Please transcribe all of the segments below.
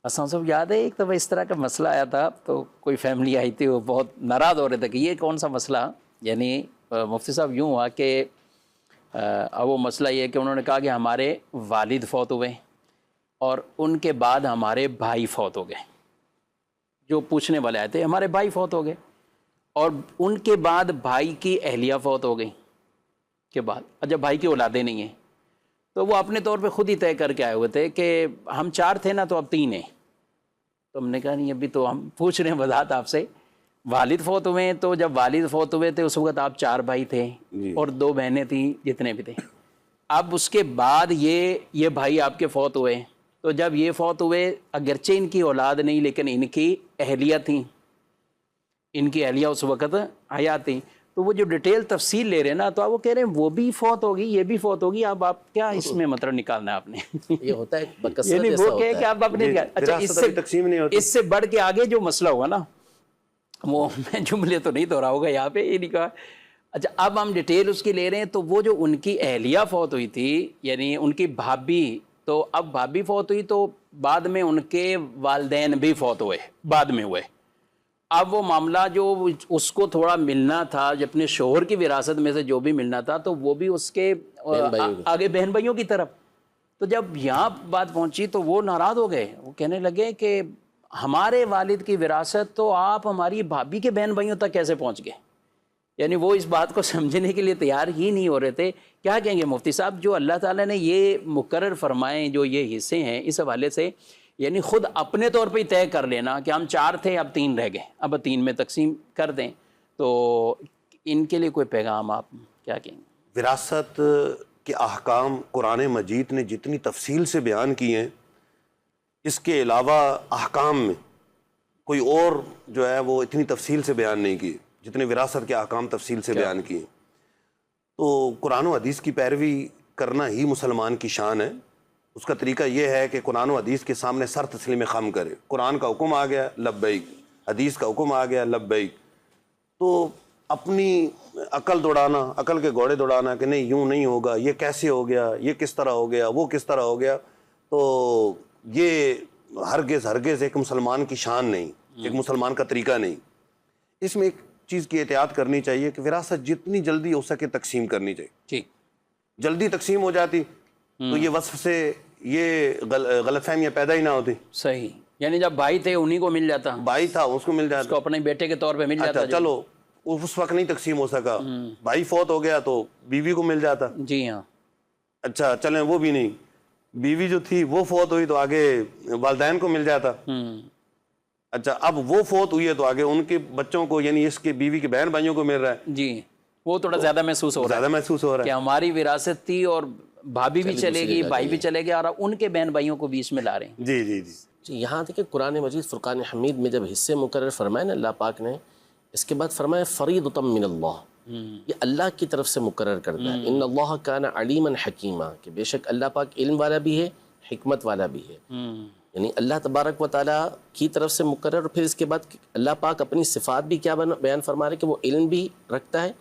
اساں صاحب یاد ہے ایک دفعہ اس طرح کا مسئلہ آیا تھا، تو کوئی فیملی آئی تھی، وہ بہت ناراض ہو رہے تھے کہ یہ کون سا مسئلہ، یعنی مفتی صاحب یوں ہوا کہ اب وہ مسئلہ یہ ہے کہ انہوں نے کہا کہ ہمارے والد فوت ہوئے اور ان کے بعد ہمارے بھائی فوت ہو گئے. جو پوچھنے والے آئے تھے ہمارے بھائی فوت ہو گئے، اور ان کے بعد بھائی کی اہلیہ فوت ہو گئی کے بعد جب بھائی کی اولادیں نہیں ہیں، تو وہ اپنے طور پہ خود ہی طے کر کے آئے ہوئے تھے کہ ہم 4 تھے نا، تو اب 3 ہیں. تو ہم نے کہا نہیں، ابھی تو ہم پوچھ رہے ہیں وضاحت آپ سے. والد فوت ہوئے ہیں، تو جب والد فوت ہوئے تھے اس وقت آپ 4 بھائی تھے اور 2 بہنیں تھیں، جتنے بھی تھے. اب اس کے بعد یہ بھائی آپ کے فوت ہوئے، تو جب یہ فوت ہوئے، اگرچہ ان کی اولاد نہیں لیکن ان کی اہلیہ تھیں، ان کی اہلیہ اس وقت حیات تھیں. تو وہ جو ڈیٹیل تفصیل لے رہے ہیں نا، تو آپ وہ کہہ رہے ہیں وہ بھی فوت ہوگی، یہ بھی فوت ہوگی. اب آپ کیا اس میں مطلب نکالنا ہے آپ نے؟ یہ ہوتا ہے بکثرت، یعنی ایسا وہ ہوتا کہے کہ آپ اپنے اچھا اس سے بڑھ کے آگے جو مسئلہ ہوا نا، وہ میں جملے تو نہیں دہراؤں ہوگا یہاں پہ، یہ نہیں کہا. اچھا اب ہم ڈیٹیل اس کی لے رہے ہیں، تو وہ جو ان کی اہلیہ فوت ہوئی تھی، یعنی ان کی بھابھی، تو اب بھابھی فوت ہوئی تو بعد میں ان کے والدین بھی فوت ہوئے، بعد میں ہوئے. اب وہ معاملہ جو اس کو تھوڑا ملنا تھا، جو اپنے شوہر کی وراثت میں سے جو بھی ملنا تھا، تو وہ بھی اس کے آگے بہن بھائیوں کی طرف. تو جب یہاں بات پہنچی تو وہ ناراض ہو گئے، وہ کہنے لگے کہ ہمارے والد کی وراثت تو آپ ہماری بھابھی کے بہن بھائیوں تک کیسے پہنچ گئے. یعنی وہ اس بات کو سمجھنے کے لیے تیار ہی نہیں ہو رہے تھے. کیا کہیں گے مفتی صاحب، جو اللہ تعالیٰ نے یہ مقرر فرمائے، جو یہ حصے ہیں، اس حوالے سے یعنی خود اپنے طور پہ ہی طے کر لینا کہ ہم 4 تھے اب 3 رہ گئے، اب 3 میں تقسیم کر دیں، تو ان کے لیے کوئی پیغام آپ کیا کہیں گے؟ وراثت کے احکام قرآن مجید نے جتنی تفصیل سے بیان کیے ہیں، اس کے علاوہ احکام میں کوئی اور جو ہے وہ اتنی تفصیل سے بیان نہیں کیے جتنے وراثت کے احکام تفصیل سے بیان کیے. تو قرآن و حدیث کی پیروی کرنا ہی مسلمان کی شان ہے. اس کا طریقہ یہ ہے کہ قرآن و حدیث کے سامنے سر تسلیم خم کرے. قرآن کا حکم آ گیا لبیک، حدیث کا حکم آ گیا لبیک. تو اپنی عقل دوڑانا، عقل کے گھوڑے دوڑانا کہ نہیں یوں نہیں ہوگا، یہ کیسے ہو گیا، یہ کس طرح ہو گیا، وہ کس طرح ہو گیا، تو یہ ہرگز ایک مسلمان کی شان نہیں، ایک مسلمان کا طریقہ نہیں. اس میں ایک چیز کی احتیاط کرنی چاہیے کہ وراثت جتنی جلدی ہو سکے تقسیم کرنی چاہیے. ٹھیک، جلدی تقسیم ہو جاتی تو یہ وصف سے یہ غلط فہمیاں پیدا ہی نہ ہوتی. صحیح، یعنی جب بھائی تھے انہی کو مل جاتا، بھائی تھا اس کو مل جاتا، اس کو اپنے بیٹے کے طور پہ مل جاتا. اچھا چلو اس وقت نہیں تقسیم ہو سکا، بھائی فوت ہو گیا تو بیوی کو مل جاتا. جی ہاں. اچھا چلیں وہ بھی نہیں، بیوی جو تھی وہ فوت ہوئی تو آگے والدین کو مل جاتا. اچھا اب وہ فوت ہوئی ہے تو آگے ان کے بچوں کو، یعنی اس کے بیوی کے بہن بھائیوں کو مل رہا ہے. جی وہ تھوڑا زیادہ محسوس ہو رہا ہے، زیادہ محسوس ہو رہا کہ ہے ہماری وراثت تھی اور بھابھی بھی چلے گی، بھائی بھی چلے گیا، اور ان کے بہن بھائیوں کو بیچ میں لا رہے ہیں. جی جی جی. یہاں تک کہ قرآن مجید فرقان حمید میں جب حصے مقرر فرمائے نا اللہ پاک نے، اس کے بعد فرمایا فریضۃ من اللہ، یہ اللہ کی طرف سے مقرر کرتا ہے. ان اللہ کان علیما حکیما، کہ بے شک اللہ پاک علم والا بھی ہے، حکمت والا بھی ہے. یعنی اللہ تبارک و تعالیٰ کی طرف سے مقرر. اور پھر اس کے بعد اللہ پاک اپنی صفات بھی کیا بیان فرما رہے کہ وہ علم بھی رکھتا ہے،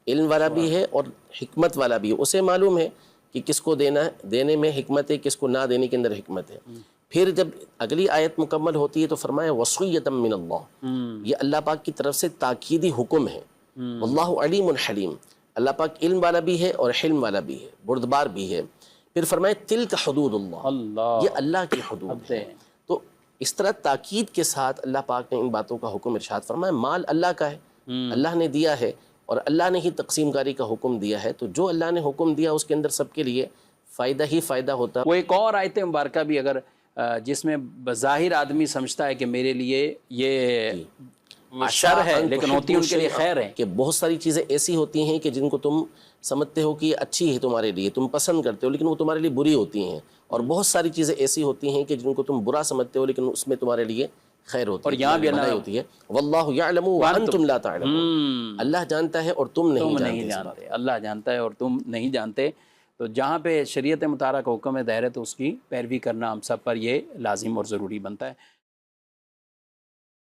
علم والا بھی ہے اور حکمت والا بھی ہے. اسے معلوم ہے کہ کس کو دینا ہے، دینے میں حکمت ہے، کس کو نہ دینے کے اندر حکمت ہے. پھر جب اگلی آیت مکمل ہوتی ہے تو فرمایا وصیۃ من اللہ، یہ اللہ پاک کی طرف سے تاکیدی حکم ہے. واللہ علیم حلیم، اللہ پاک علم والا بھی ہے اور حلم والا بھی ہے، بردبار بھی ہے. پھر فرمائے تلک حدود اللہ، یہ اللہ کی حدود ہے. تو اس طرح تاکید کے ساتھ اللہ پاک نے ان باتوں کا حکم ارشاد فرمایا. مال اللہ کا ہے، اللہ نے دیا ہے، اور اللہ نے ہی تقسیم کاری کا حکم دیا ہے. تو جو اللہ نے حکم دیا اس کے اندر سب کے لیے فائدہ ہی فائدہ ہوتا. وہ ایک اور آیت مبارکہ بھی اگر جس میں بظاہر آدمی سمجھتا ہے کہ میرے لیے یہ شر ہے لیکن ہوتی ان کے لیے خیر ہے، کہ بہت ساری چیزیں ایسی ہوتی ہیں کہ جن کو تم سمجھتے ہو کہ یہ اچھی ہے تمہارے لیے، تم پسند کرتے ہو، لیکن وہ تمہارے لیے بری ہوتی ہیں. اور بہت ساری چیزیں ایسی ہوتی ہیں کہ جن کو تم برا سمجھتے ہو لیکن اس میں تمہارے لیے خیر ہوتی ہے، اور یہاں بھی بھلائی ہوتی ہے. واللہ یعلم وانتم لا تعلمون، اللہ جانتا ہے اور تم نہیں جانتے. اللہ جانتا ہے اور تم نہیں جانتے. تو جہاں پہ شریعت مطالعہ کا حکم ہے دائرہ، تو اس کی پیروی کرنا ہم سب پر یہ لازم اور ضروری بنتا ہے.